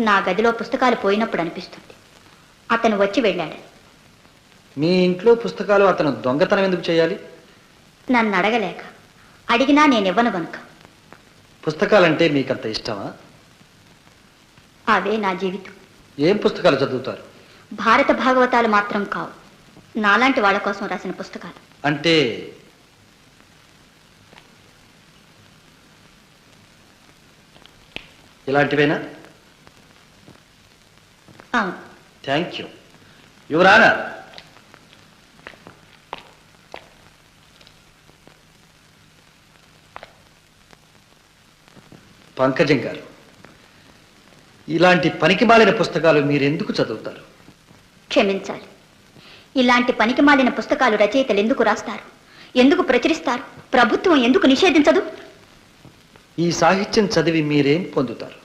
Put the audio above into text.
నా గదిలో పుస్తకాలు పోయినప్పుడు అనిపిస్తుంది అతను వచ్చి వెళ్ళాడు. మీ ఇంట్లో పుస్తకాలు అతను దొంగతనం ఎందుకు చేయాలి? నన్ను అడగలేక, అడిగినా నేనివ్వను గనుక. పుస్తకాలంటే మీకంత ఇష్టమా? అవే నా జీవితం. ఏం పుస్తకాలు చదువుతారు? భారత భాగవతాలు మాత్రం కావు, నాలాంటి వాళ్ళ కోసం రాసిన పుస్తకాలు. అంటే ఇలాంటివేనా? అవును. Thank you your honour. Pankajam గారు, ఇలాంటి పనికిమాలిన పుస్తకాలు మీరెందుకు చదువుతారు? క్షమించాలి, ఇలాంటి పనికిమాలిన పుస్తకాలు రచయితలు ఎందుకు రాస్తారు, ఎందుకు ప్రచురిస్తారు, ప్రభుత్వం ఎందుకు నిషేధించదు? ఈ సాహిత్యం చదివి మీరేం పొందుతారు?